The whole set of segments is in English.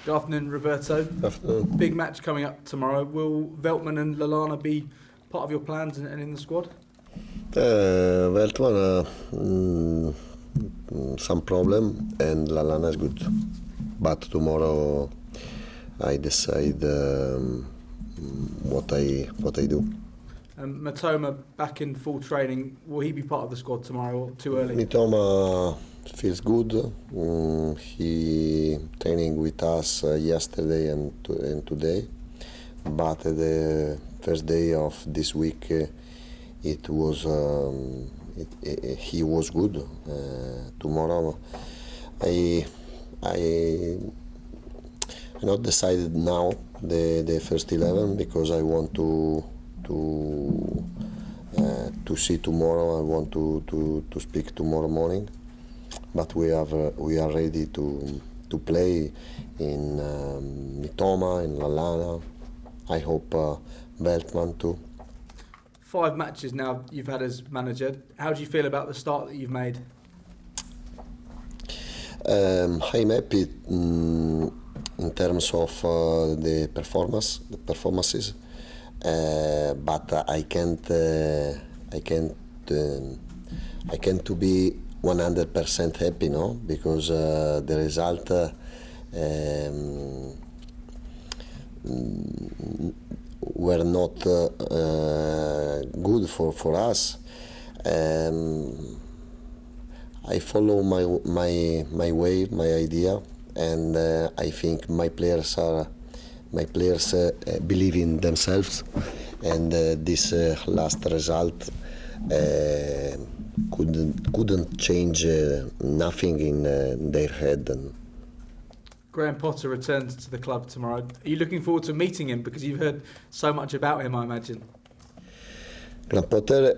Good afternoon, Roberto. Good afternoon. Big match coming up tomorrow. Will Veltman and Lallana be part of your plans and in the squad? Veltman, some problem, and Lallana is good. But tomorrow I decide what I do. Matoma back in full training. Will he be part of the squad tomorrow or too early? Mitoma feels good. He training with us yesterday and today, but the first day of this week it was he was good. Tomorrow I not decided now the first 11 because I want to see tomorrow. I want to speak tomorrow morning, but we are ready to play in Mitoma, in Lallana. I hope Veltman too. 5 matches now you've had as manager. How do you feel about the start that you've made? I'm happy in terms of the performances, but I can't to be 100% happy, no, because the result were not good for us. I follow my way, my idea, and I think my players believe in themselves, and this last result couldn't change nothing in their head. Graham Potter returns to the club tomorrow. Are you looking forward to meeting him? Because you've heard so much about him, I imagine. Graham Potter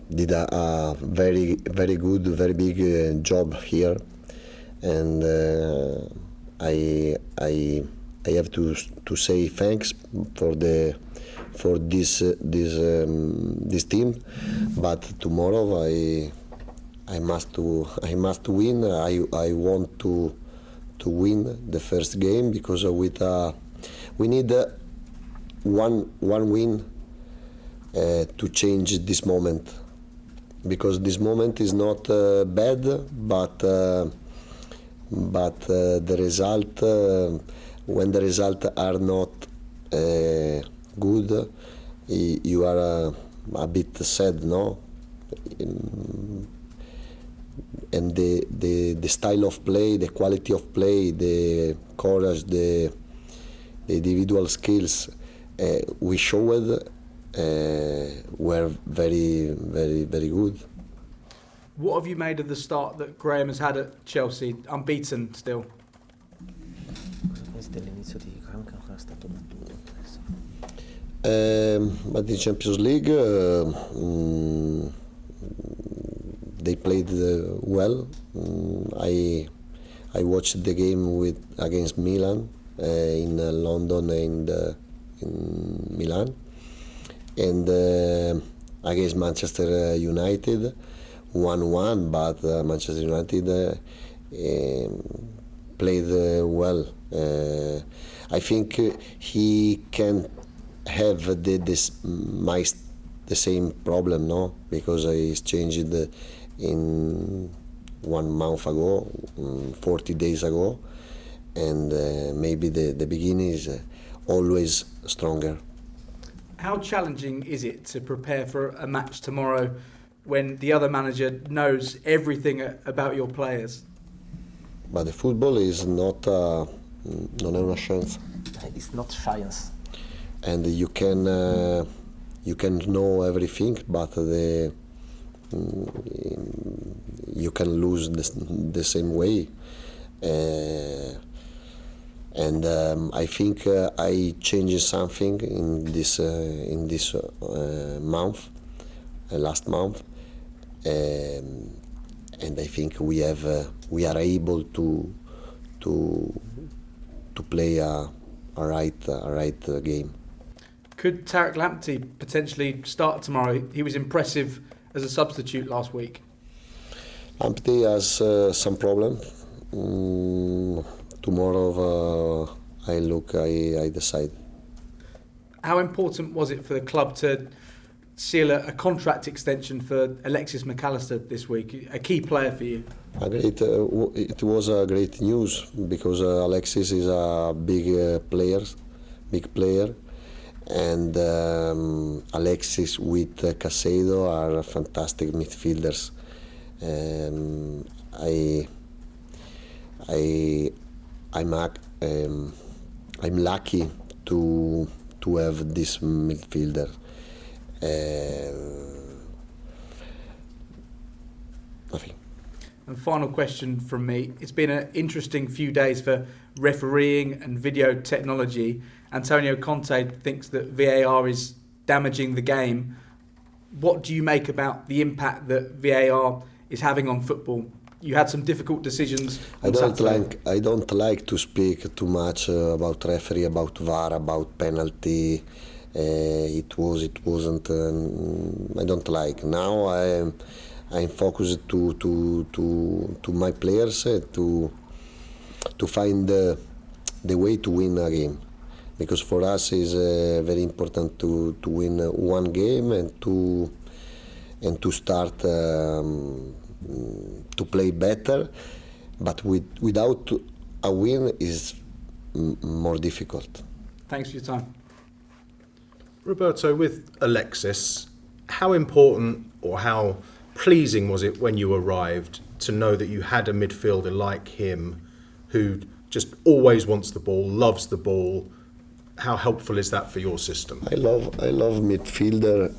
did a very good, very big job here, and I have to say thanks for this team. But tomorrow I must win. I want to win the first game because we need one win to change this moment, because this moment is not bad, but the result when the results are not good, you are a bit sad, no? And the style of play, the quality of play, the courage, the individual skills we showed were very good. What have you made of the start that Graham has had at Chelsea, unbeaten still? But in Champions League they played well. I watched the game against Milan in London and in Milan, and against Manchester United 1-1, but Manchester United played well. I think he can have the same problem, no? Because he's changed in 1 month ago, 40 days ago, and maybe the beginning is always stronger. How challenging is it to prepare for a match tomorrow when the other manager knows everything about your players? But the football is not a chance. It's not science. And you can know everything, but you can lose the same way. And I think I changed something in this month, last month, and I think we are able to play a right game. Could Tarek Lamptey potentially start tomorrow? He was impressive as a substitute last week. Lamptey has some problem. tomorrow I decide. How important was it for the club to seal a contract extension for Alexis McAllister this week, a key player for you? It was a great news because Alexis is a big player, and Alexis with Caicedo are fantastic midfielders. I'm lucky to have this midfielder. Nothing. And final question from me. It's been an interesting few days for refereeing and video technology. Antonio Conte thinks that VAR is damaging the game. What do you make about the impact that VAR is having on football? You had some difficult decisions. I don't like to speak too much about referee, about VAR, about penalty. It wasn't. I don't like. Now I'm focused to my players to find the way to win a game, because for us is very important to win one game and to start to play better, but without a win is more difficult. Thanks for your time. Roberto, with Alexis, how important or how pleasing was it when you arrived to know that you had a midfielder like him who just always wants the ball, loves the ball? How helpful is that for your system? I love midfielder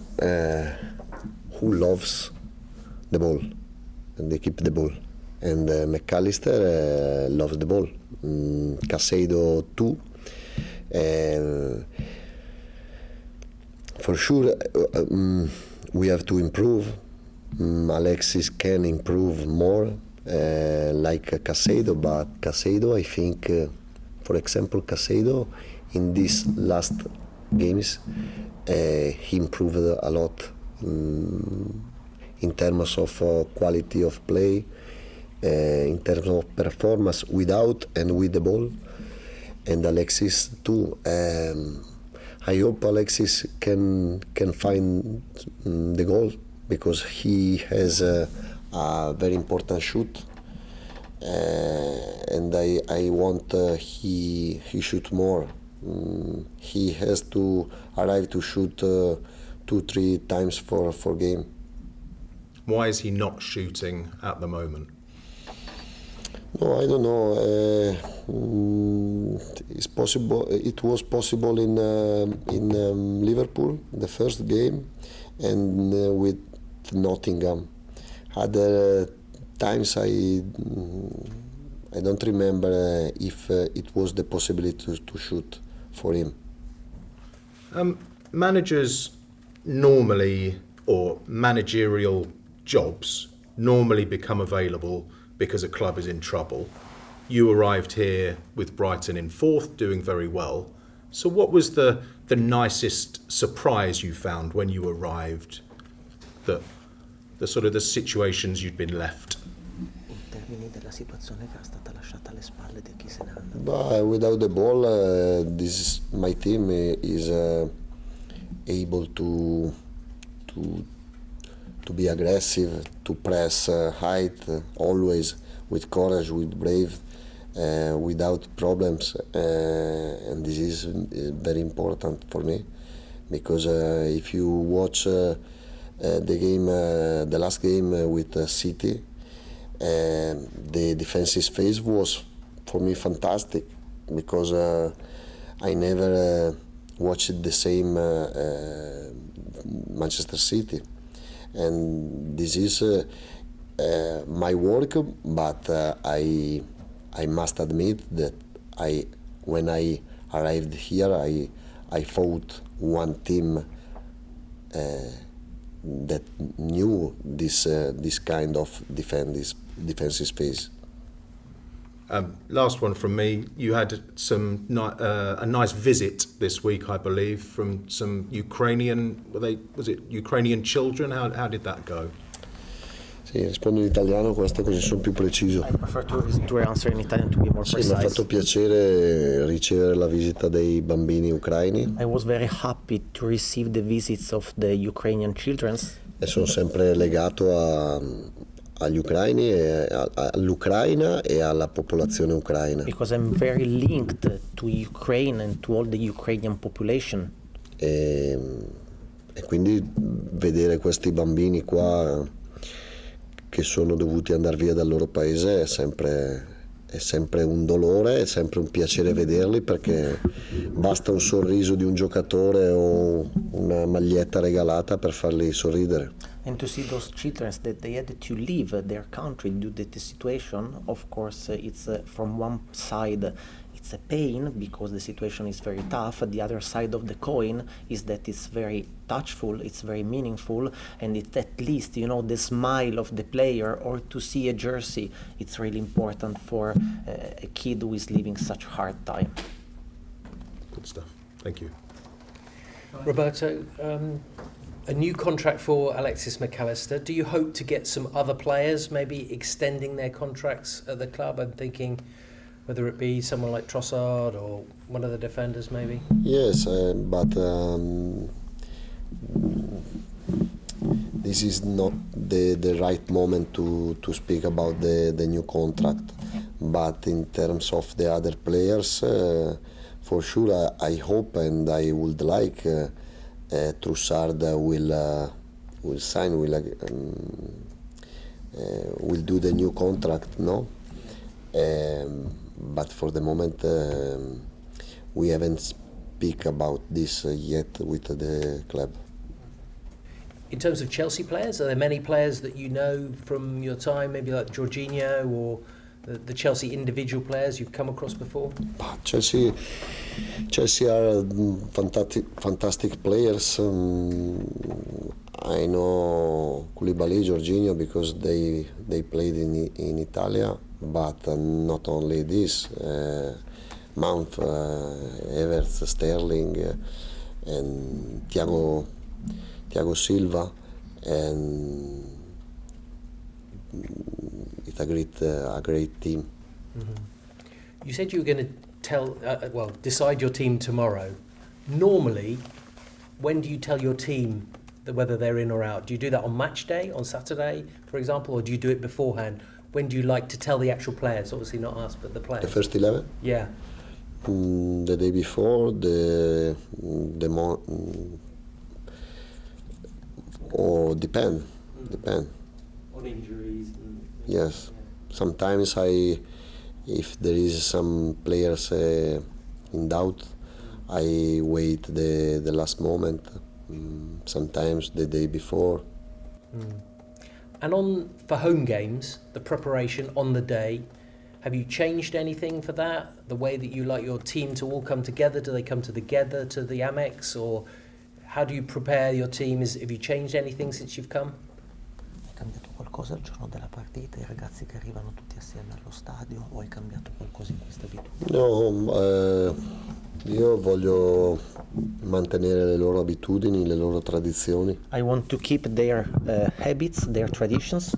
who loves the ball and they keep the ball. And McAllister loves the ball. Caicedo too. For sure, we have to improve. Alexis can improve more, like Caicedo, but Caicedo, I think, for example, Caicedo in these last games, he improved a lot in terms of quality of play, in terms of performance without and with the ball, and Alexis too. I hope Alexis can find the goal, because he has a very important shoot, and I want he shoot more. He has to arrive to shoot 2-3 times for game. Why is he not shooting at the moment? No, I don't know. It's possible. It was possible in Liverpool, the first game, and with Nottingham. Other times I don't remember if it was the possibility to shoot for him. Managers normally, or managerial jobs normally become available because a club is in trouble. You arrived here with Brighton in fourth, doing very well. So what was the nicest surprise you found when you arrived? The sort of the situations you'd been left? But without the ball, my team is able to be aggressive, to press height, always with courage, with brave, without problems, and this is very important for me, because if you watch the game, the last game with City, the defensive phase was for me fantastic, because I never watched the same Manchester City, and this is my work, but I must admit that when I arrived here, I fought one team that knew this kind of defensive space. Last one from me. You had a nice visit this week, I believe, from some Ukrainian. Was it Ukrainian children? How did that go? Sì, rispondo in italiano questo così sono più preciso. I prefer to answer in Italian to be more Sì, mi ha precise. fatto piacere ricevere la visita dei bambini ucraini I was very happy to receive the visits of the Ukrainian children e sono sempre legato agli ucraini all'Ucraina e alla popolazione ucraina. because I'm very linked to Ukraine and to all the Ukrainian population. E quindi vedere questi bambini qua che sono dovuti andare via dal loro paese è sempre un dolore, è sempre un piacere vederli, perché basta un sorriso di un giocatore o una maglietta regalata per farli sorridere. And to see those children that they had to leave their country due to the situation, of course, it's from one side it's a pain because the situation is very tough. The other side of the coin is that it's very touchful, it's very meaningful, and it's at least, the smile of the player, or to see a jersey. It's really important for a kid who is living such hard time. Good stuff. Thank you. Roberto, a new contract for Alexis McAllister. Do you hope to get some other players maybe extending their contracts at the club? I'm thinking whether it be someone like Trossard or one of the defenders maybe. Yes, but this is not the right moment to speak about the new contract. But in terms of the other players, for sure I hope and I would like Trossard will sign, will do the new contract, no? But for the moment we haven't speak about this yet with the club. In terms of Chelsea players, are there many players that you know from your time, maybe like Jorginho or the Chelsea individual players you've come across before? But Chelsea are fantastic players. I know Koulibaly, Jorginho, because they played in Italia, but not only this. Mount, Everts, Sterling, and Thiago Silva, and it's a great team. Mm-hmm. You said you were going to decide your team tomorrow. Normally, when do you tell your team whether they're in or out? Do you do that on match day, on Saturday, for example, or do you do it beforehand? When do you like to tell the actual players? Obviously not us, but the players. The first 11? Yeah. The day before, or depend. On injuries. Yes. Yeah. Sometimes if there is some players in doubt, I wait the last moment. Sometimes the day before. And for home games, the preparation on the day, have you changed anything for that? The way that you like your team to all come together? Do they come together to the Amex, or how do you prepare your team? Have you changed anything since you've come? Hai cambiato qualcosa il giorno della partita, i ragazzi che arrivano tutti assieme allo stadio, o hai cambiato qualcosa in questa abitudine? No, io voglio mantenere le loro abitudini, le loro tradizioni. I want to keep their habits, their traditions.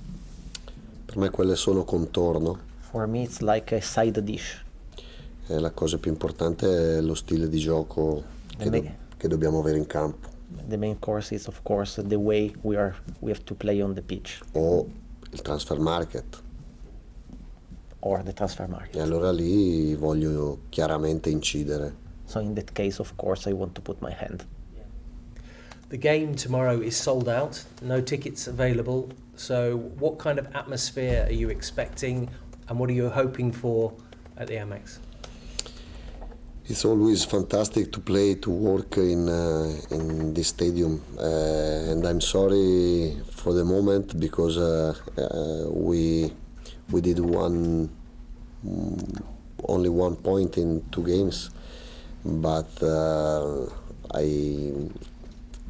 Per me quelle sono contorno. For me it's like a side dish. La cosa più importante è lo stile di gioco che dobbiamo avere in campo. The main course is of course the way we have to play on the pitch. O il transfer market. Or the transfer market. E allora lì voglio chiaramente incidere. So in that case, of course, I want to put my hand. The game tomorrow is sold out, no tickets available. So what kind of atmosphere are you expecting, and what are you hoping for at the Amex? It's always fantastic to play, to work in this stadium, and I'm sorry for the moment because we did only 1 point in 2 games. But I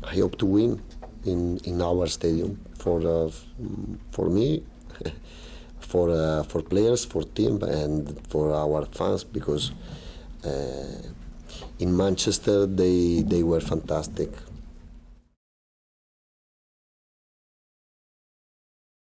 hope to win in our stadium for me, for players, for team, and for our fans, because in Manchester they were fantastic.